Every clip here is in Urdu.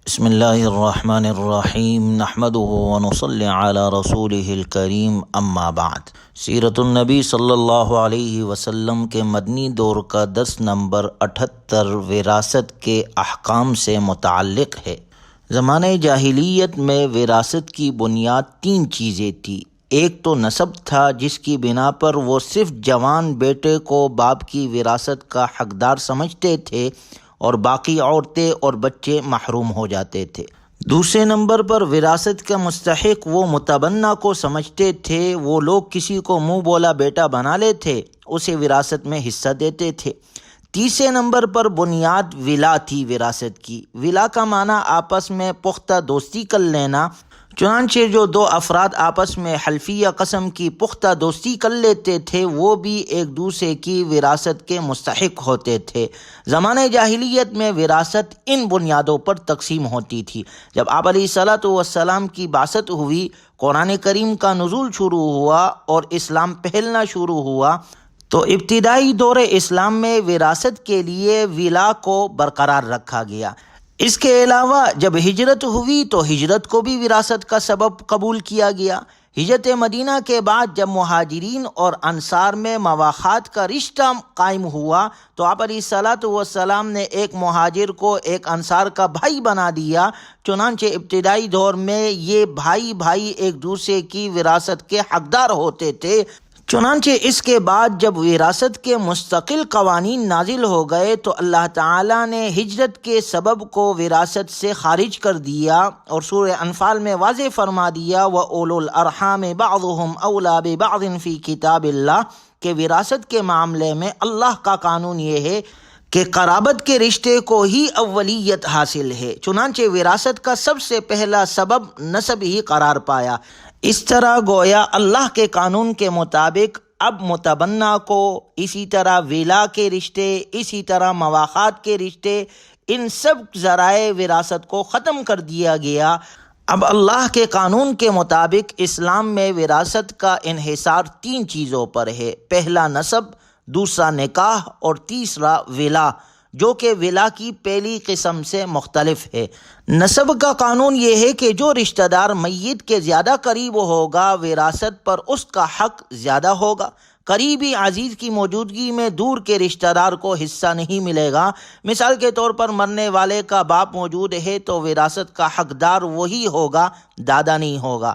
بسم اللہ الرحمن الرحیم نحمده ونصلی علی رسولہ الکریم اما بعد۔ سیرت النبی صلی اللہ علیہ وسلم کے مدنی دور کا درس نمبر 78 وراثت کے احکام سے متعلق ہے۔ زمانہ جاہلیت میں وراثت کی بنیاد 3 چیزیں تھیں۔ ایک تو نسب تھا، جس کی بنا پر وہ صرف جوان بیٹے کو باپ کی وراثت کا حقدار سمجھتے تھے اور باقی عورتیں اور بچے محروم ہو جاتے تھے۔ دوسرے نمبر پر وراثت کا مستحق وہ متبنہ کو سمجھتے تھے۔ وہ لوگ کسی کو منہ بولا بیٹا بنا لیتے، اسے وراثت میں حصہ دیتے تھے۔ تیسرے نمبر پر بنیاد ولا تھی وراثت کی۔ ولا کا معنی آپس میں پختہ دوستی کر لینا۔ چنانچہ جو 2 افراد آپس میں حلفیہ قسم کی پختہ دوستی کر لیتے تھے، وہ بھی ایک دوسرے کی وراثت کے مستحق ہوتے تھے۔ زمانہ جاہلیت میں وراثت ان بنیادوں پر تقسیم ہوتی تھی۔ جب آپ علیہ الصلاۃ والسلام کی بعثت ہوئی، قرآن کریم کا نزول شروع ہوا اور اسلام پھیلنا شروع ہوا، تو ابتدائی دور اسلام میں وراثت کے لیے ولا کو برقرار رکھا گیا۔ اس کے علاوہ جب ہجرت ہوئی تو ہجرت کو بھی وراثت کا سبب قبول کیا گیا۔ ہجرت مدینہ کے بعد جب مہاجرین اور انصار میں مواخات کا رشتہ قائم ہوا، تو آپ علیہ الصلاۃ والسلام نے ایک مہاجر کو ایک انصار کا بھائی بنا دیا۔ چنانچہ ابتدائی دور میں یہ بھائی ایک دوسرے کی وراثت کے حقدار ہوتے تھے۔ چنانچہ اس کے بعد جب وراثت کے مستقل قوانین نازل ہو گئے تو اللہ تعالیٰ نے ہجرت کے سبب کو وراثت سے خارج کر دیا اور سورہ انفال میں واضح فرما دیا وَأُولُو الْأَرْحَامِ بَعْضُهُمْ أَوْلَىٰ بِبَعْضٍ فِي كِتَابِ اللَّهِ کہ وراثت کے معاملے میں اللہ کا قانون یہ ہے کہ قرابت کے رشتے کو ہی اولیت حاصل ہے۔ چنانچہ وراثت کا سب سے پہلا سبب نسب ہی قرار پایا۔ اس طرح گویا اللہ کے قانون کے مطابق اب متبنہ کو، اسی طرح ولا کے رشتے، اسی طرح مواخات کے رشتے، ان سب ذرائع وراثت کو ختم کر دیا گیا۔ اب اللہ کے قانون کے مطابق اسلام میں وراثت کا انحصار 3 چیزوں پر ہے۔ پہلا نسب، دوسرا نکاح اور تیسرا ولا، جو کہ ولا کی پہلی قسم سے مختلف ہے۔ نسب کا قانون یہ ہے کہ جو رشتہ دار میت کے زیادہ قریب ہوگا، وراثت پر اس کا حق زیادہ ہوگا۔ قریبی عزیز کی موجودگی میں دور کے رشتہ دار کو حصہ نہیں ملے گا۔ مثال کے طور پر مرنے والے کا باپ موجود ہے تو وراثت کا حقدار وہی ہوگا، دادا نہیں ہوگا۔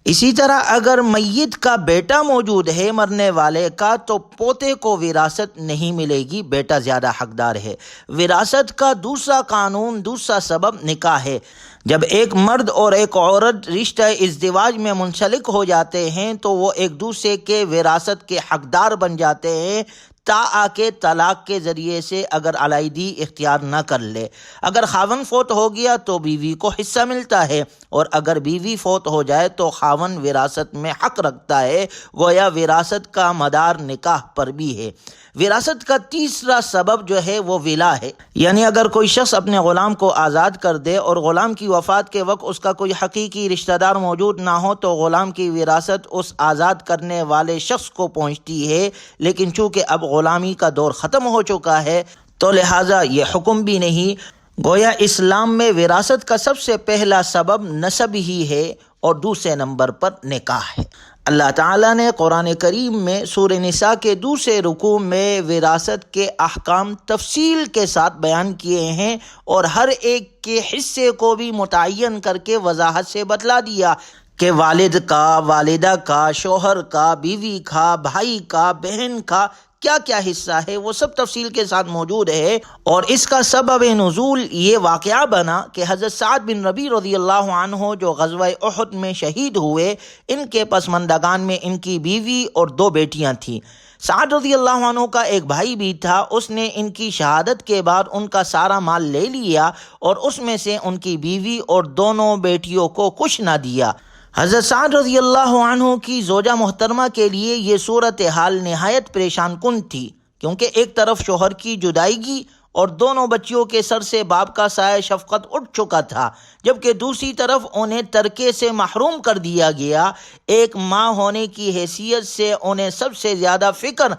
اسی طرح اگر میت کا بیٹا موجود ہے مرنے والے کا، تو پوتے کو وراثت نہیں ملے گی، بیٹا زیادہ حقدار ہے۔ وراثت کا دوسرا قانون، دوسرا سبب نکاح ہے۔ جب ایک مرد اور ایک عورت رشتہ ازدواج میں منسلک ہو جاتے ہیں تو وہ ایک دوسرے کے وراثت کے حقدار بن جاتے ہیں، تا کہ طلاق کے ذریعے سے اگر علیحدگی اختیار نہ کر لے۔ اگر خاوند فوت ہو گیا تو بیوی کو حصہ ملتا ہے، اور اگر بیوی فوت ہو جائے تو خاوند وراثت میں حق رکھتا ہے۔ گویا وراثت کا مدار نکاح پر بھی ہے۔ وراثت کا تیسرا سبب جو ہے وہ ولا ہے، یعنی اگر کوئی شخص اپنے غلام کو آزاد کر دے اور غلام کی وفات کے وقت اس کا کوئی حقیقی رشتہ دار موجود نہ ہو تو غلام کی وراثت اس آزاد کرنے والے شخص کو پہنچتی ہے۔ لیکن چونکہ اب غلامی کا دور ختم ہو چکا ہے تو لہٰذا یہ حکم بھی نہیں۔ گویا اسلام میں وراثت کا سب سے پہلا سبب نسب ہی ہے اور دوسرے نمبر پر نکاح ہے۔ اللہ تعالیٰ نے قرآن کریم میں سورہ نساء کے دوسرے رکوع میں وراثت کے احکام تفصیل کے ساتھ بیان کیے ہیں اور ہر ایک کے حصے کو بھی متعین کر کے وضاحت سے بتلا دیا کہ والد کا، والدہ کا، شوہر کا، بیوی کا، بھائی کا، بہن کا کیا کیا حصہ ہے، وہ سب تفصیل کے ساتھ موجود ہے۔ اور اس کا سبب نزول یہ واقعہ بنا کہ حضرت سعد بن ربیع رضی اللہ عنہ جو غزوہ احد میں شہید ہوئے، ان کے پسماندگان میں ان کی بیوی اور 2 بیٹیاں تھیں۔ سعد رضی اللہ عنہ کا ایک بھائی بھی تھا، اس نے ان کی شہادت کے بعد ان کا سارا مال لے لیا اور اس میں سے ان کی بیوی اور دونوں بیٹیوں کو کچھ نہ دیا۔ حضرت سعد رضی اللہ عنہ کی زوجہ محترمہ کے لیے یہ صورتحال نہایت پریشان کن تھی، کیونکہ ایک طرف شوہر کی جدائیگی اور دونوں بچیوں کے سر سے باپ کا سایہ شفقت اٹھ چکا تھا، جبکہ دوسری طرف انہیں ترکے سے محروم کر دیا گیا۔ ایک ماں ہونے کی حیثیت سے انہیں سب سے زیادہ فکر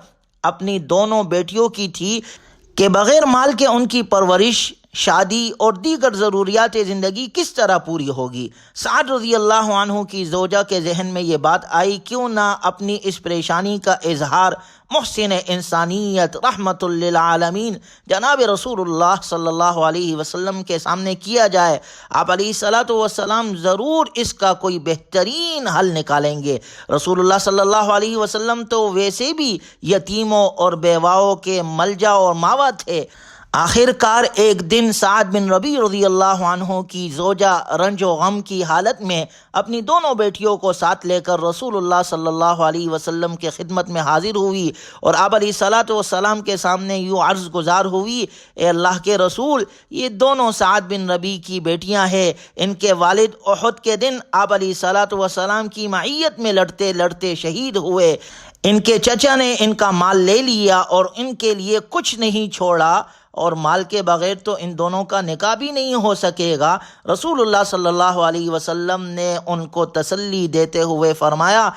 اپنی دونوں بیٹیوں کی تھی کہ بغیر مال کے ان کی پرورش شادی اور دیگر ضروریات زندگی کس طرح پوری ہوگی؟ سعد رضی اللہ عنہ کی زوجہ کے ذہن میں یہ بات آئی، کیوں نہ اپنی اس پریشانی کا اظہار محسن انسانیت رحمت للعالمین جناب رسول اللہ صلی اللہ علیہ وسلم کے سامنے کیا جائے۔ آپ علیہ الصلاۃ والسلام ضرور اس کا کوئی بہترین حل نکالیں گے۔ رسول اللہ صلی اللہ علیہ وسلم تو ویسے بھی یتیموں اور بیواؤں کے ملجا اور ماوا تھے۔ آخر کار ایک دن سعد بن ربیع رضی اللہ عنہ کی زوجہ رنج و غم کی حالت میں اپنی دونوں بیٹیوں کو ساتھ لے کر رسول اللہ صلی اللہ علیہ وسلم کے خدمت میں حاضر ہوئی اور آپ علیہ الصلاۃ والسلام کے سامنے یوں عرض گزار ہوئی، اے اللہ کے رسول، یہ دونوں سعد بن ربیع کی بیٹیاں ہیں۔ ان کے والد احد کے دن آپ علیہ الصلاۃ والسلام کی معیت میں لڑتے لڑتے شہید ہوئے۔ ان کے چچا نے ان کا مال لے لیا اور ان کے لیے کچھ نہیں چھوڑا، اور مال کے بغیر تو ان دونوں کا نکاح بھی نہیں ہو سکے گا۔ رسول اللہ صلی اللہ علیہ وسلم نے ان کو تسلی دیتے ہوئے فرمایا،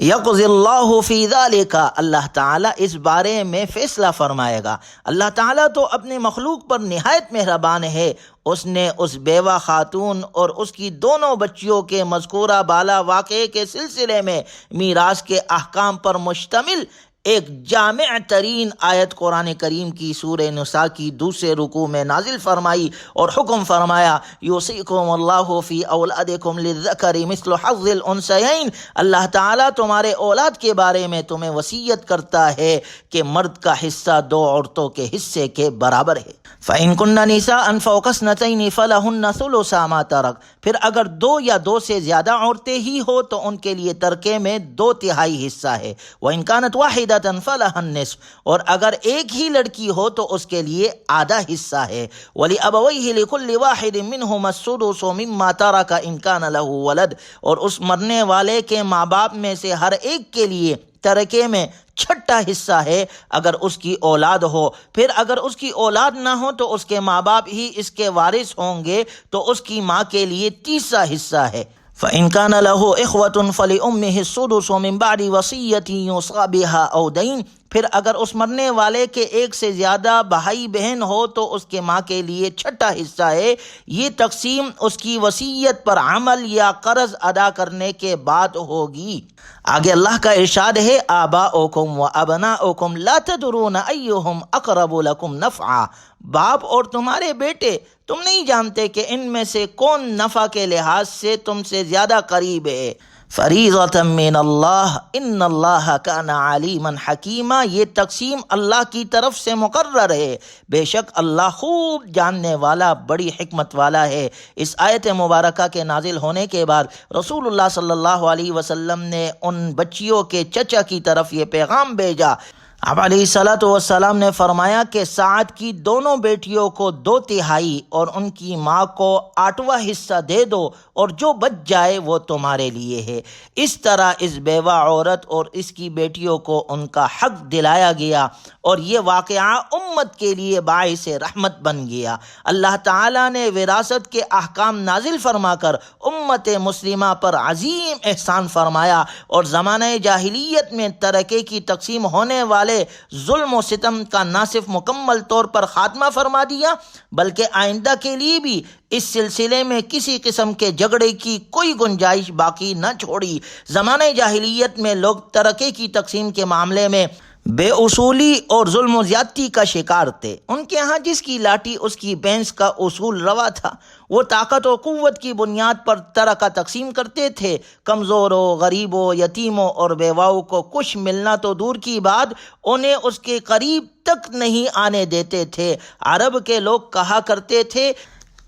یقضی اللہ فی ذالک، اللہ تعالیٰ اس بارے میں فیصلہ فرمائے گا۔ اللہ تعالیٰ تو اپنے مخلوق پر نہایت مہربان ہے۔ اس نے اس بیوہ خاتون اور اس کی دونوں بچیوں کے مذکورہ بالا واقعے کے سلسلے میں میراث کے احکام پر مشتمل ایک جامع ترین آیت قرآن کریم کی سورہ نساء کی دوسرے رکوع میں نازل فرمائی اور حکم فرمایا، یوصیکم اللہ فی اولادکم للذکر مثل حظ الانثیین، اللہ تعالیٰ تمہارے اولاد کے بارے میں تمہیں وصیت کرتا ہے کہ مرد کا حصہ دو عورتوں کے حصے کے برابر ہے۔ فَإِن كُنَّ نِسَاءً فَوْقَ اثْنَتَيْنِ فَلَهُنَّ ثُلُثَا مَا تَرَكَ، پھر اگر دو یا دو سے زیادہ عورتیں ہی ہو تو ان کے لیے ترکے میں 2/3 حصہ ہے۔ وَإِن كَانَتْ وَاحِدَةً فَلَهَا النِّصْفُ، اور اگر ایک ہی لڑکی ہو تو اس کے لیے آدھا حصہ ہے۔ وَلِأَبَوَيْهِ لِكُلِّ وَاحِدٍ مِّنْهُمَا السُّدُسُ مِمَّا تَرَكَ إِن كَانَ لَهُ وَلَدٌ، اور اس مرنے والے کے ماں باپ میں سے ہر ایک کے لیے ترکے میں 6واں حصہ ہے اگر اس کی اولاد ہو۔ پھر اگر اس کی اولاد نہ ہو تو اس کے ماں باپ ہی اس کے وارث ہوں گے، تو اس کی ماں کے لیے 3واں حصہ ہے۔ فَإِن كَانَ لَهُ إِخْوَةٌ فَلِأُمِّهِ السُّدُسُ مِن بَعْدِ وَصِيَّةٍ يُوصَىٰ بِهَا أَوْ دَيْنٍ، پھر اگر اس مرنے والے کے ایک سے زیادہ بھائی بہن ہو تو اس کے ماں کے لیے 6واں حصہ ہے۔ یہ تقسیم اس کی وصیت پر عمل یا قرض ادا کرنے کے بعد ہوگی۔ آگے اللہ کا ارشاد ہے، آباؤکم و ابناؤکم لا تدرون ایہم اقرب لکم نفعا، باپ اور تمہارے بیٹے تم نہیں جانتے کہ ان میں سے کون نفع کے لحاظ سے تم سے زیادہ قریب ہے۔ فریضۃ من اللہ ان اللہ کان علیما حکیما، یہ تقسیم اللہ کی طرف سے مقرر ہے، بے شک اللہ خوب جاننے والا بڑی حکمت والا ہے۔ اس آیت مبارکہ کے نازل ہونے کے بعد رسول اللہ صلی اللہ علیہ وسلم نے ان بچیوں کے چچا کی طرف یہ پیغام بھیجا۔ آپ علیہ الصلاۃ والسلام نے فرمایا کہ سعد کی دونوں بیٹیوں کو 2/3 اور ان کی ماں کو 8واں حصہ دے دو، اور جو بچ جائے وہ تمہارے لیے ہے۔ اس طرح اس بیوہ عورت اور اس کی بیٹیوں کو ان کا حق دلایا گیا، اور یہ واقعہ امت کے لیے باعث رحمت بن گیا۔ اللہ تعالیٰ نے وراثت کے احکام نازل فرما کر امت مسلمہ پر عظیم احسان فرمایا، اور زمانہ جاہلیت میں ترکے کی تقسیم ہونے والے ظلم و ستم کا نہ صرف مکمل طور پر خاتمہ فرما دیا، بلکہ آئندہ کے لیے بھی اس سلسلے میں کسی قسم کے جھگڑے کی کوئی گنجائش باقی نہ چھوڑی۔ زمانہ جاہلیت میں لوگ ترکے کی تقسیم کے معاملے میں بے اصولی اور ظلم و زیادتی کا شکار تھے۔ ان کے ہاں جس کی لاٹھی اس کی بھینس کا اصول روا تھا۔ وہ طاقت و قوت کی بنیاد پر ترکہ تقسیم کرتے تھے۔ کمزوروں، غریبوں، یتیموں اور بیواؤں کو کچھ ملنا تو دور کی بات، انہیں اس کے قریب تک نہیں آنے دیتے تھے۔ عرب کے لوگ کہا کرتے تھے،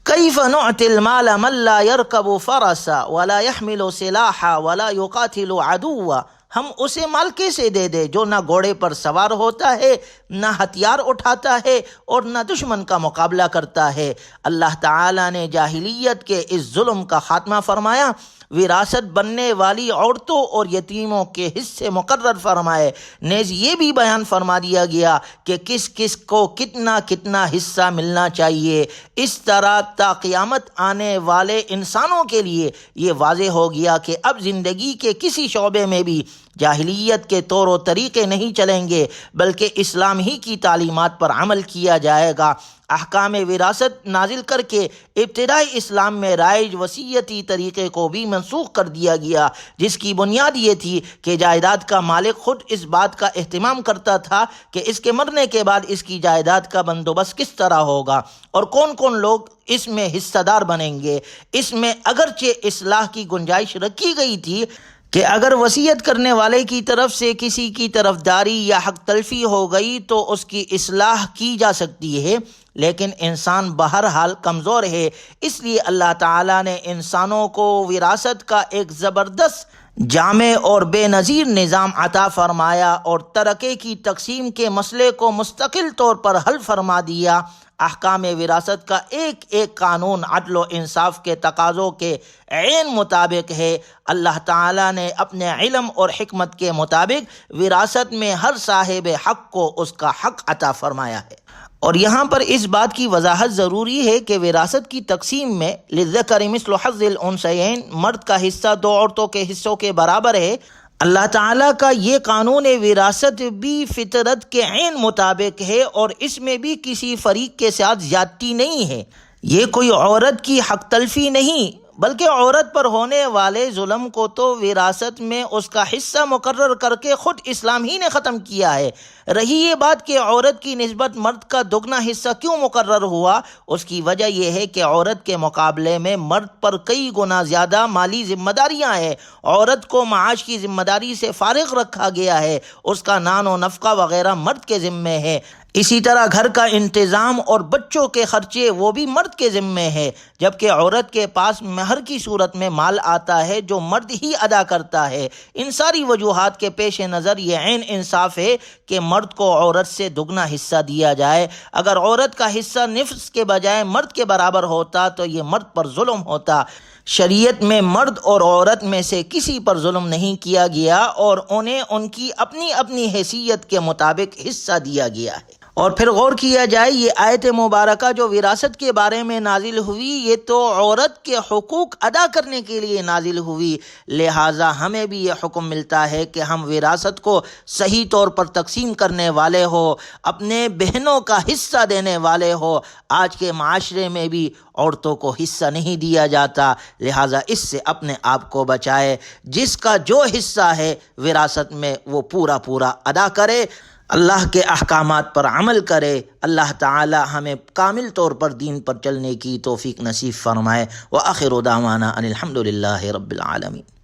کیف نعطی المال من لا يرکب فرسا ولا يحمل سلاحا ولا يقاتل عدوا، ہم اسے مال کیسے دے دے جو نہ گھوڑے پر سوار ہوتا ہے، نہ ہتھیار اٹھاتا ہے اور نہ دشمن کا مقابلہ کرتا ہے۔ اللہ تعالیٰ نے جاہلیت کے اس ظلم کا خاتمہ فرمایا، وراثت بننے والی عورتوں اور یتیموں کے حصے مقرر فرمائے، نیز یہ بھی بیان فرما دیا گیا کہ کس کس کو کتنا کتنا حصہ ملنا چاہیے۔ اس طرح تا قیامت آنے والے انسانوں کے لیے یہ واضح ہو گیا کہ اب زندگی کے کسی شعبے میں بھی جاہلیت کے طور و طریقے نہیں چلیں گے بلکہ اسلام ہی کی تعلیمات پر عمل کیا جائے گا۔ احکام وراثت نازل کر کے ابتدائی اسلام میں رائج وصیتی طریقے کو بھی منسوخ کر دیا گیا، جس کی بنیاد یہ تھی کہ جائیداد کا مالک خود اس بات کا اہتمام کرتا تھا کہ اس کے مرنے کے بعد اس کی جائیداد کا بندوبست کس طرح ہوگا اور کون کون لوگ اس میں حصہ دار بنیں گے۔ اس میں اگرچہ اصلاح کی گنجائش رکھی گئی تھی کہ اگر وصیت کرنے والے کی طرف سے کسی کی طرفداری یا حق تلفی ہو گئی تو اس کی اصلاح کی جا سکتی ہے، لیکن انسان بہرحال کمزور ہے، اس لیے اللہ تعالیٰ نے انسانوں کو وراثت کا ایک زبردست جامع اور بے نظیر نظام عطا فرمایا اور ترکے کی تقسیم کے مسئلے کو مستقل طور پر حل فرما دیا۔ احکام وراثت کا ایک ایک قانون عدل و انصاف کے تقاضوں کے عین مطابق ہے۔ اللہ تعالیٰ نے اپنے علم اور حکمت کے مطابق وراثت میں ہر صاحب حق کو اس کا حق عطا فرمایا ہے۔ اور یہاں پر اس بات کی وضاحت ضروری ہے کہ وراثت کی تقسیم میں للذکر مثل حظ الانثیین، مرد کا حصہ دو عورتوں کے حصوں کے برابر ہے۔ اللہ تعالیٰ کا یہ قانون وراثت بھی فطرت کے عین مطابق ہے اور اس میں بھی کسی فریق کے ساتھ زیادتی نہیں ہے۔ یہ کوئی عورت کی حق تلفی نہیں بلکہ عورت پر ہونے والے ظلم کو تو وراثت میں اس کا حصہ مقرر کر کے خود اسلام ہی نے ختم کیا ہے۔ رہی یہ بات کہ عورت کی نسبت مرد کا دگنا حصہ کیوں مقرر ہوا، اس کی وجہ یہ ہے کہ عورت کے مقابلے میں مرد پر کئی گنا زیادہ مالی ذمہ داریاں ہیں۔ عورت کو معاش کی ذمہ داری سے فارغ رکھا گیا ہے، اس کا نان و نفقہ وغیرہ مرد کے ذمے ہے۔ اسی طرح گھر کا انتظام اور بچوں کے خرچے وہ بھی مرد کے ذمے ہے، جبکہ عورت کے پاس مہر کی صورت میں مال آتا ہے جو مرد ہی ادا کرتا ہے۔ ان ساری وجوہات کے پیش نظر یہ عین انصاف ہے کہ مرد کو عورت سے دگنا حصہ دیا جائے۔ اگر عورت کا حصہ نصف کے بجائے مرد کے برابر ہوتا تو یہ مرد پر ظلم ہوتا۔ شریعت میں مرد اور عورت میں سے کسی پر ظلم نہیں کیا گیا اور انہیں ان کی اپنی اپنی حیثیت کے مطابق حصہ دیا گیا ہے۔ اور پھر غور کیا جائے، یہ آیت مبارکہ جو وراثت کے بارے میں نازل ہوئی یہ تو عورت کے حقوق ادا کرنے کے لیے نازل ہوئی، لہٰذا ہمیں بھی یہ حکم ملتا ہے کہ ہم وراثت کو صحیح طور پر تقسیم کرنے والے ہو، اپنے بہنوں کا حصہ دینے والے ہو۔ آج کے معاشرے میں بھی عورتوں کو حصہ نہیں دیا جاتا، لہٰذا اس سے اپنے آپ کو بچائے۔ جس کا جو حصہ ہے وراثت میں وہ پورا ادا کرے، اللہ کے احکامات پر عمل کرے۔ اللہ تعالی ہمیں کامل طور پر دین پر چلنے کی توفیق نصیب فرمائے۔ وآخر دعوانا ان الحمد للہ رب العالمین۔